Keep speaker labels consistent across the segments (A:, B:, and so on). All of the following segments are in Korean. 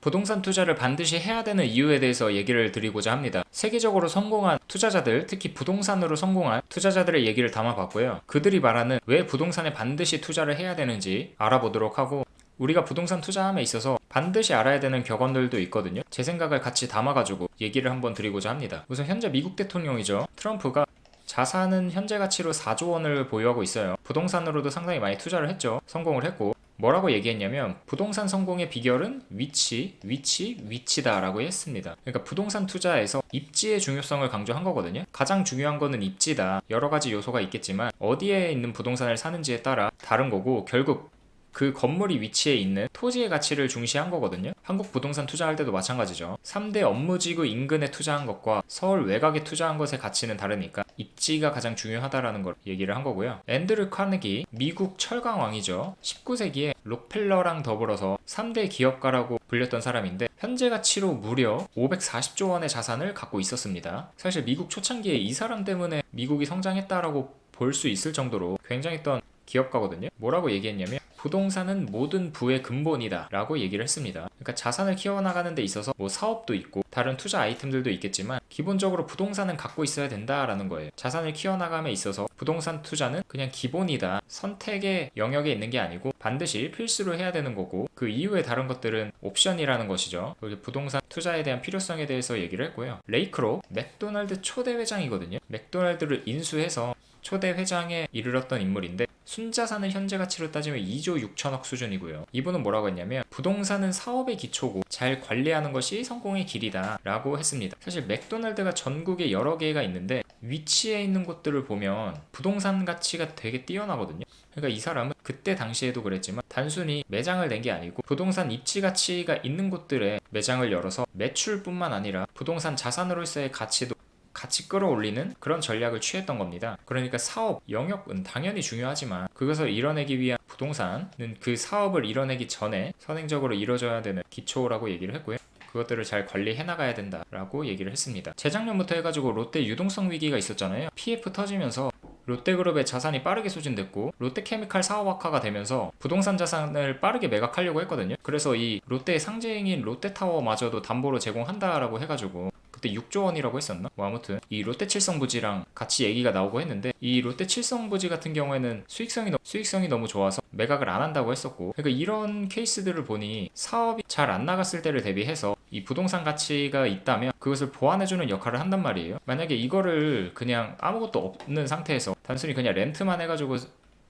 A: 부동산 투자를 반드시 해야 되는 이유에 대해서 얘기를 드리고자 합니다. 세계적으로 성공한 투자자들, 특히 부동산으로 성공한 투자자들의 얘기를 담아봤고요. 그들이 말하는 왜 부동산에 반드시 투자를 해야 되는지 알아보도록 하고, 우리가 부동산 투자함에 있어서 반드시 알아야 되는 격언들도 있거든요. 제 생각을 같이 담아가지고 얘기를 한번 드리고자 합니다. 우선 현재 미국 대통령이죠. 트럼프가 자산은 현재 가치로 4조 원을 보유하고 있어요. 부동산으로도 상당히 많이 투자를 했죠. 성공을 했고, 뭐라고 얘기했냐면 부동산 성공의 비결은 위치다 라고 했습니다. 그러니까 부동산 투자에서 입지의 중요성을 강조한 거거든요. 가장 중요한 거는 입지다. 여러 가지 요소가 있겠지만 어디에 있는 부동산을 사는지에 따라 다른 거고, 결국 그 건물이 위치해 있는 토지의 가치를 중시한 거거든요. 한국 부동산 투자할 때도 마찬가지죠. 3대 업무지구 인근에 투자한 것과 서울 외곽에 투자한 것의 가치는 다르니까 입지가 가장 중요하다라는 걸 얘기를 한 거고요. 앤드류 카네기, 미국 철강왕이죠. 19세기에 록펠러랑 더불어서 3대 기업가라고 불렸던 사람인데 현재 가치로 무려 540조 원의 자산을 갖고 있었습니다. 사실 미국 초창기에 이 사람 때문에 미국이 성장했다라고 볼 수 있을 정도로 굉장했던 기업가거든요. 뭐라고 얘기했냐면 부동산은 모든 부의 근본이다 라고 얘기를 했습니다. 그러니까 자산을 키워나가는 데 있어서 뭐 사업도 있고 다른 투자 아이템들도 있겠지만 기본적으로 부동산은 갖고 있어야 된다라는 거예요. 자산을 키워나감에 있어서 부동산 투자는 그냥 기본이다, 선택의 영역에 있는 게 아니고 반드시 필수로 해야 되는 거고, 그 이후에 다른 것들은 옵션이라는 것이죠. 부동산 투자에 대한 필요성에 대해서 얘기를 했고요. 레이 크록, 맥도날드 초대 회장이거든요. 맥도날드를 인수해서 초대 회장에 이르렀던 인물인데 순자산은 현재 가치로 따지면 2조 6천억 수준이고요. 이분은 뭐라고 했냐면 부동산은 사업의 기초고 잘 관리하는 것이 성공의 길이다 라고 했습니다. 사실 맥도날드가 전국에 여러 개가 있는데 위치에 있는 곳들을 보면 부동산 가치가 되게 뛰어나거든요. 그러니까 이 사람은 그때 당시에도 그랬지만 단순히 매장을 낸 게 아니고 부동산 입지 가치가 있는 곳들에 매장을 열어서 매출뿐만 아니라 부동산 자산으로서의 가치도 같이 끌어올리는 그런 전략을 취했던 겁니다. 그러니까 사업, 영역은 당연히 중요하지만 그것을 이뤄내기 위한 부동산은 그 사업을 이뤄내기 전에 선행적으로 이루어져야 되는 기초라고 얘기를 했고요. 그것들을 잘 관리해 나가야 된다라고 얘기를 했습니다. 재작년부터 해가지고 롯데 유동성 위기가 있었잖아요. PF 터지면서 롯데그룹의 자산이 빠르게 소진됐고 롯데케미칼 사업 악화가 되면서 부동산 자산을 빠르게 매각하려고 했거든요. 그래서 이 롯데의 상징인 롯데타워마저도 담보로 제공한다라고 해가지고 그때 6조 원이라고 했었나? 뭐 아무튼 이 롯데 칠성부지랑 같이 얘기가 나오고 했는데 이 롯데 칠성부지 같은 경우에는 수익성이 너무 좋아서 매각을 안 한다고 했었고, 그러니까 이런 케이스들을 보니 사업이 잘 안 나갔을 때를 대비해서 이 부동산 가치가 있다면 그것을 보완해주는 역할을 한단 말이에요. 만약에 이거를 그냥 아무것도 없는 상태에서 단순히 그냥 렌트만 해가지고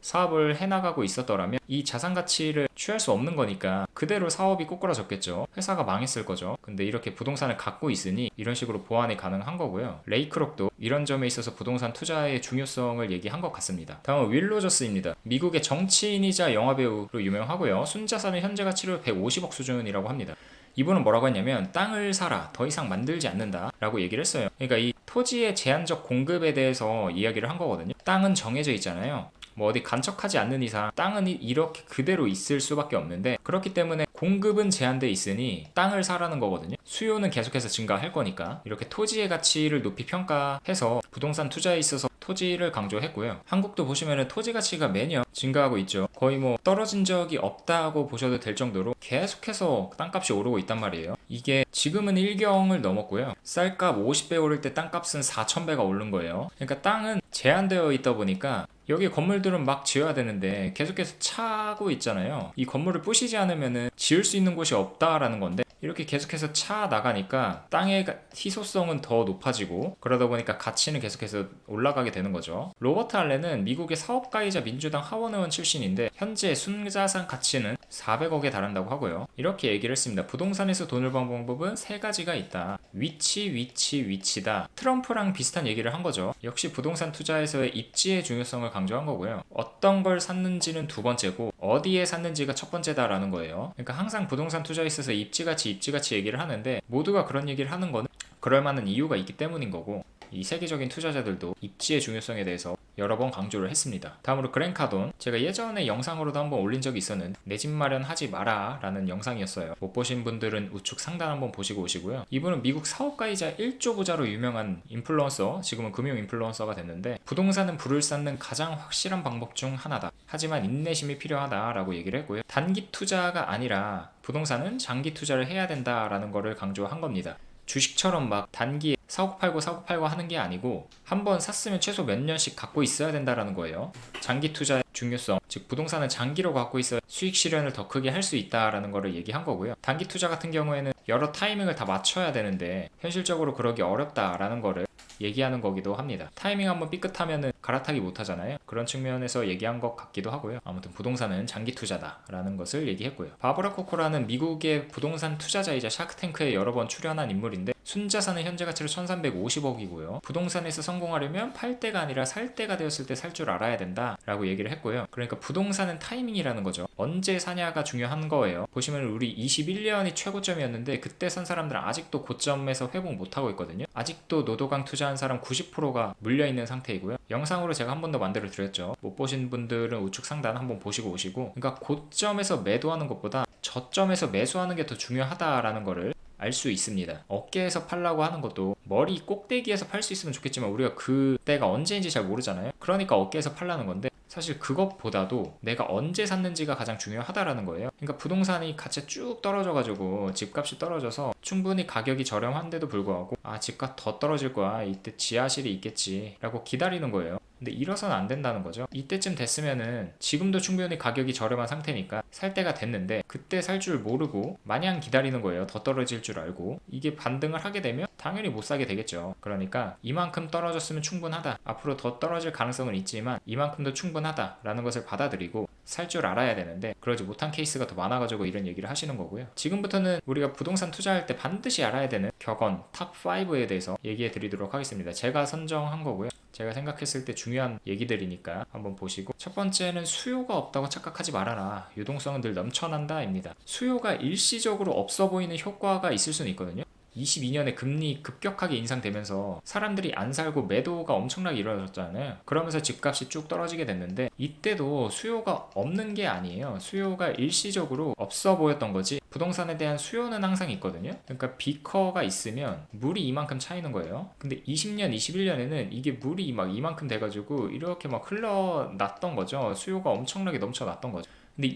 A: 사업을 해나가고 있었더라면 이 자산 가치를 취할 수 없는 거니까 그대로 사업이 꼬꾸라졌겠죠. 회사가 망했을 거죠. 근데 이렇게 부동산을 갖고 있으니 이런 식으로 보완이 가능한 거고요. 레이 크록도 이런 점에 있어서 부동산 투자의 중요성을 얘기한 것 같습니다. 다음은 윌 로저스입니다. 미국의 정치인이자 영화배우로 유명하고요. 순자산은 현재 가치로 150억 수준이라고 합니다. 이분은 뭐라고 했냐면 땅을 사라, 더 이상 만들지 않는다 라고 얘기를 했어요. 그러니까 이 토지의 제한적 공급에 대해서 이야기를 한 거거든요. 땅은 정해져 있잖아요. 뭐 어디 간척하지 않는 이상 땅은 이렇게 그대로 있을 수밖에 없는데, 그렇기 때문에 공급은 제한돼 있으니 땅을 사라는 거거든요. 수요는 계속해서 증가할 거니까 이렇게 토지의 가치를 높이 평가해서 부동산 투자에 있어서 토지를 강조했고요. 한국도 보시면은 토지 가치가 매년 증가하고 있죠. 거의 뭐 떨어진 적이 없다고 보셔도 될 정도로 계속해서 땅값이 오르고 있단 말이에요. 이게 지금은 1경을 넘었고요. 쌀값 50배 오를 때 땅값은 4,000배가 오른 거예요. 그러니까 땅은 제한되어 있다 보니까 여기 건물들은 막 지어야 되는데 계속해서 차고 있잖아요. 이 건물을 부시지 않으면은 지을 수 있는 곳이 없다라는 건데 이렇게 계속해서 차 나가니까 땅의 희소성은 더 높아지고 그러다 보니까 가치는 계속해서 올라가게 되는 거죠. 로버트 알렌은 미국의 사업가이자 민주당 하원의원 출신인데 현재 순자산 가치는 400억에 달한다고 하고요. 이렇게 얘기를 했습니다. 부동산에서 돈을 버는 방법은 세 가지가 있다. 위치다. 트럼프랑 비슷한 얘기를 한 거죠. 역시 부동산 투자에서의 입지의 중요성을 강조한 거고요. 어떤 걸 샀는지는 두 번째고 어디에 샀는지가 첫 번째다라는 거예요. 그러니까 항상 부동산 투자에 있어서 입지가치 얘기를 하는데 모두가 그런 얘기를 하는 거는 그럴 만한 이유가 있기 때문인 거고, 이 세계적인 투자자들도 입지의 중요성에 대해서 여러 번 강조를 했습니다. 다음으로 그랜 카돈, 제가 예전에 영상으로도 한번 올린 적이 있었는데 내 집 마련하지 마라 라는 영상이었어요. 못 보신 분들은 우측 상단 한번 보시고 오시고요. 이분은 미국 사업가이자 1조 부자로 유명한 인플루언서, 지금은 금융 인플루언서가 됐는데 부동산은 부를 쌓는 가장 확실한 방법 중 하나다. 하지만 인내심이 필요하다라고 얘기를 했고요. 단기 투자가 아니라 부동산은 장기 투자를 해야 된다라는 거를 강조한 겁니다. 주식처럼 막 단기에 사고 팔고 하는 게 아니고 한 번 샀으면 최소 몇 년씩 갖고 있어야 된다라는 거예요. 장기 투자의 중요성, 즉 부동산은 장기로 갖고 있어야 수익 실현을 더 크게 할 수 있다라는 거를 얘기한 거고요. 단기 투자 같은 경우에는 여러 타이밍을 다 맞춰야 되는데 현실적으로 그러기 어렵다라는 거를 얘기하는 거기도 합니다. 타이밍 한번 삐끗하면은 갈아타기 못 하잖아요. 그런 측면에서 얘기한 것 같기도 하고요. 아무튼 부동산은 장기 투자다라는 것을 얘기했고요. 바브라 코코라는 미국의 부동산 투자자이자 샤크탱크에 여러 번 출연한 인물인데 순자산은 현재 가치로 1350억이고요. 부동산에서 성공하려면 팔 때가 아니라 살 때가 되었을 때 살 줄 알아야 된다라고 얘기를 했고요. 그러니까 부동산은 타이밍이라는 거죠. 언제 사냐가 중요한 거예요. 보시면 우리 21년이 최고점이었는데 그때 산 사람들은 아직도 고점에서 회복 못하고 있거든요. 아직도 노도강 투자한 사람 90%가 물려있는 상태이고요. 영상으로 제가 한 번 더 만들어 드렸죠. 못 보신 분들은 우측 상단 한번 보시고 오시고, 그러니까 고점에서 매도하는 것보다 저점에서 매수하는 게 더 중요하다라는 거를 알 수 있습니다. 어깨에서 팔라고 하는 것도 머리 꼭대기에서 팔 수 있으면 좋겠지만 우리가 그때가 언제인지 잘 모르잖아요. 그러니까 어깨에서 팔라는 건데 사실 그것보다도 내가 언제 샀는지가 가장 중요하다라는 거예요. 그러니까 부동산이 가치가 쭉 떨어져가지고 집값이 떨어져서 충분히 가격이 저렴한데도 불구하고 집값 더 떨어질 거야, 이때 지하실이 있겠지 라고 기다리는 거예요. 근데 이러선 안 된다는 거죠. 이때쯤 됐으면은 지금도 충분히 가격이 저렴한 상태니까 살 때가 됐는데 그때 살 줄 모르고 마냥 기다리는 거예요. 더 떨어질 줄 알고. 이게 반등을 하게 되면 당연히 못 사게 되겠죠. 그러니까 이만큼 떨어졌으면 충분하다, 앞으로 더 떨어질 가능성은 있지만 이만큼도 충분하다 라는 것을 받아들이고 살 줄 알아야 되는데 그러지 못한 케이스가 더 많아가지고 이런 얘기를 하시는 거고요. 지금부터는 우리가 부동산 투자할 때 반드시 알아야 되는 격언 탑5에 대해서 얘기해 드리도록 하겠습니다. 제가 선정한 거고요. 제가 생각했을 때 중요한 얘기들이니까 한번 보시고, 첫 번째는 수요가 없다고 착각하지 말아라. 유동성은 늘 넘쳐난다 입니다. 수요가 일시적으로 없어 보이는 효과가 있을 수는 있거든요. 22년에 금리 급격하게 인상되면서 사람들이 안 살고 매도가 엄청나게 일어났잖아요. 그러면서 집값이 쭉 떨어지게 됐는데 이때도 수요가 없는 게 아니에요. 수요가 일시적으로 없어 보였던 거지 부동산에 대한 수요는 항상 있거든요. 그러니까 비커가 있으면 물이 이만큼 차이는 거예요. 근데 20년, 21년에는 이게 물이 막 이만큼 돼가지고 이렇게 막 흘러났던 거죠. 수요가 엄청나게 넘쳐났던 거죠. 근데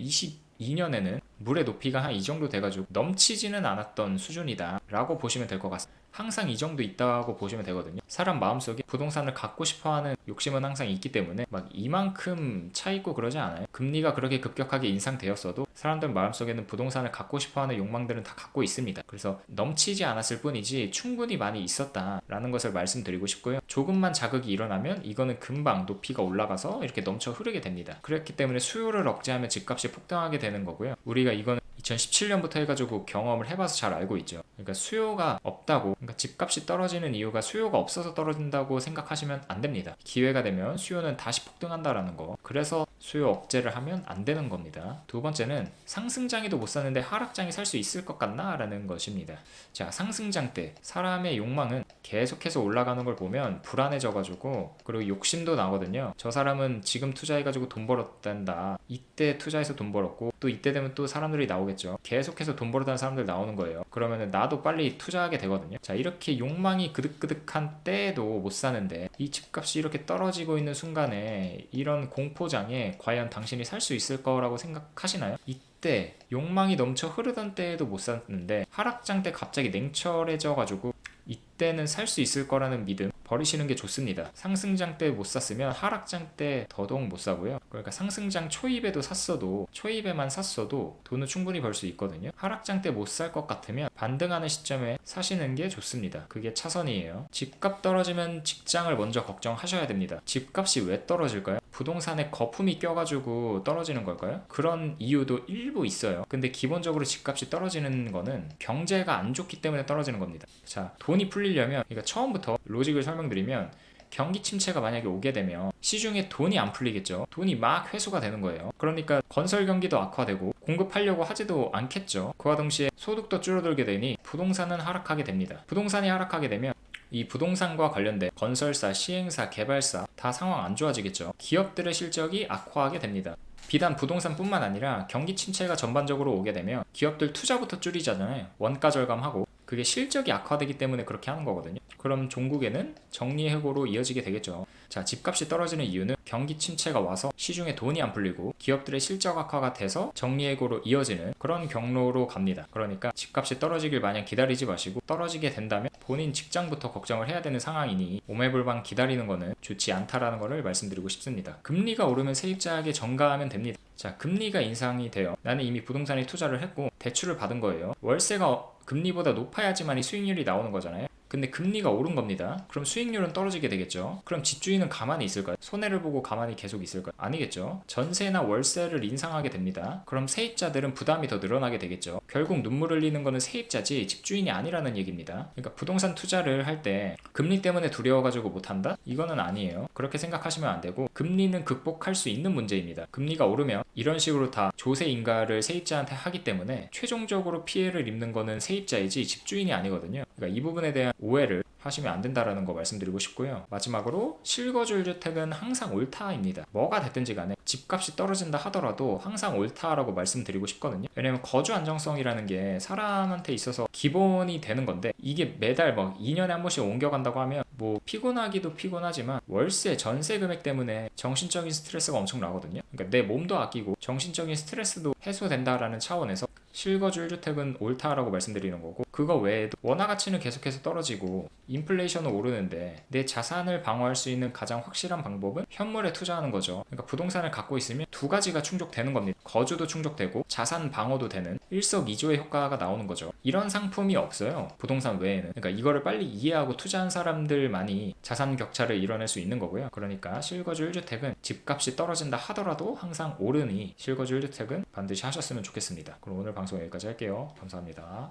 A: 22년에는 물의 높이가 한 이 정도 돼가지고 넘치지는 않았던 수준이다 라고 보시면 될 것 같습니다. 항상 이 정도 있다고 보시면 되거든요. 사람 마음속에 부동산을 갖고 싶어하는 욕심은 항상 있기 때문에 막 이만큼 차 있고 그러지 않아요. 금리가 그렇게 급격하게 인상되었어도 사람들 마음속에는 부동산을 갖고 싶어하는 욕망들은 다 갖고 있습니다. 그래서 넘치지 않았을 뿐이지 충분히 많이 있었다라는 것을 말씀드리고 싶고요. 조금만 자극이 일어나면 이거는 금방 높이가 올라가서 이렇게 넘쳐 흐르게 됩니다. 그렇기 때문에 수요를 억제하면 집값이 폭등하게 되는 거고요. 우리가 이거는 2017년부터 해가지고 경험을 해봐서 잘 알고 있죠. 그러니까 수요가 없다고, 그러니까 집값이 떨어지는 이유가 수요가 없어서 떨어진다고 생각하시면 안 됩니다. 기회가 되면 수요는 다시 폭등한다라는 거. 그래서 수요 억제를 하면 안 되는 겁니다. 두 번째는 상승장에도 못 사는데 하락장에 살 수 있을 것 같나? 라는 것입니다. 자, 상승장 때 사람의 욕망은 계속해서 올라가는 걸 보면 불안해져가지고, 그리고 욕심도 나거든요. 저 사람은 지금 투자해가지고 돈 벌었단다, 이때 투자해서 돈 벌었고 또 이때 되면 또 사람들이 나오겠죠. 계속해서 돈 벌었다는 사람들 나오는 거예요. 그러면 나도 빨리 투자하게 되거든요. 자, 이렇게 욕망이 그득그득한 때에도 못 사는데 이 집값이 이렇게 떨어지고 있는 순간에 이런 공포장에 과연 당신이 살 수 있을 거라고 생각하시나요? 이때 욕망이 넘쳐 흐르던 때에도 못 샀는데 하락장 때 갑자기 냉철해져 가지고 이때는 살 수 있을 거라는 믿음 버리시는 게 좋습니다. 상승장 때 못 샀으면 하락장 때 더더욱 못 사고요. 그러니까 상승장 초입에도 샀어도, 초입에만 샀어도 돈은 충분히 벌 수 있거든요. 하락장 때 못 살 것 같으면 반등하는 시점에 사시는 게 좋습니다. 그게 차선이에요. 집값 떨어지면 직장을 먼저 걱정하셔야 됩니다. 집값이 왜 떨어질까요? 부동산에 거품이 껴가지고 떨어지는 걸까요? 그런 이유도 일부 있어요. 근데 기본적으로 집값이 떨어지는 거는 경제가 안 좋기 때문에 떨어지는 겁니다. 자, 돈이 풀리려면, 그러니까 처음부터 로직을 설명드리면, 경기 침체가 만약에 오게 되면 시중에 돈이 안 풀리겠죠. 돈이 막 회수가 되는 거예요. 그러니까 건설 경기도 악화되고 공급하려고 하지도 않겠죠. 그와 동시에 소득도 줄어들게 되니 부동산은 하락하게 됩니다. 부동산이 하락하게 되면 이 부동산과 관련된 건설사, 시행사, 개발사 다 상황 안 좋아지겠죠. 기업들의 실적이 악화하게 됩니다. 비단 부동산뿐만 아니라 경기 침체가 전반적으로 오게 되면 기업들 투자부터 줄이잖아요. 원가 절감하고. 그게 실적이 악화되기 때문에 그렇게 하는 거거든요. 그럼 종국에는 정리해고로 이어지게 되겠죠. 자, 집값이 떨어지는 이유는 경기 침체가 와서 시중에 돈이 안 풀리고 기업들의 실적 악화가 돼서 정리해고로 이어지는 그런 경로로 갑니다. 그러니까 집값이 떨어지길 마냥 기다리지 마시고 떨어지게 된다면 본인 직장부터 걱정을 해야 되는 상황이니 오매불망 기다리는 거는 좋지 않다라는 것을 말씀드리고 싶습니다. 금리가 오르면 세입자에게 전가하면 됩니다. 자, 금리가 인상이 돼요. 나는 이미 부동산에 투자를 했고 대출을 받은 거예요. 월세가 금리보다 높아야지만 이 수익률이 나오는 거잖아요. 근데 금리가 오른 겁니다. 그럼 수익률은 떨어지게 되겠죠. 그럼 집주인은 가만히 있을까요? 손해를 보고 가만히 계속 있을까요? 아니겠죠. 전세나 월세를 인상하게 됩니다. 그럼 세입자들은 부담이 더 늘어나게 되겠죠. 결국 눈물 흘리는 거는 세입자지 집주인이 아니라는 얘기입니다. 그러니까 부동산 투자를 할 때 금리 때문에 두려워가지고 못한다? 이거는 아니에요. 그렇게 생각하시면 안 되고 금리는 극복할 수 있는 문제입니다. 금리가 오르면 이런 식으로 다 조세 인가를 세입자한테 하기 때문에 최종적으로 피해를 입는 거는 세입자이지 집주인이 아니거든요. 그러니까 이 부분에 대한 오해를 하시면 안 된다라는 거 말씀드리고 싶고요. 마지막으로 실거주일 주택은 항상 옳다입니다. 뭐가 됐든지 간에 집값이 떨어진다 하더라도 항상 옳다라고 말씀드리고 싶거든요. 왜냐면 거주 안정성이라는 게 사람한테 있어서 기본이 되는 건데 이게 매달 막 2년에 한 번씩 옮겨간다고 하면 뭐 피곤하기도 피곤하지만 월세, 전세 금액 때문에 정신적인 스트레스가 엄청 나거든요. 그러니까 내 몸도 아끼고 정신적인 스트레스도 해소된다라는 차원에서 실거주 1주택은 옳다라고 말씀드리는 거고, 그거 외에도 원화 가치는 계속해서 떨어지고 인플레이션은 오르는데 내 자산을 방어할 수 있는 가장 확실한 방법은 현물에 투자하는 거죠. 그러니까 부동산을 갖고 있으면 두 가지가 충족되는 겁니다. 거주도 충족되고 자산 방어도 되는 일석이조의 효과가 나오는 거죠. 이런 상품이 없어요, 부동산 외에는. 그러니까 이거를 빨리 이해하고 투자한 사람들만이 자산 격차를 이뤄낼 수 있는 거고요. 그러니까 실거주 1주택은 집값이 떨어진다 하더라도 항상 오르니 실거주 1주택은 반드시 하셨으면 좋겠습니다. 그럼 오늘 방송 여기까지 할게요. 감사합니다.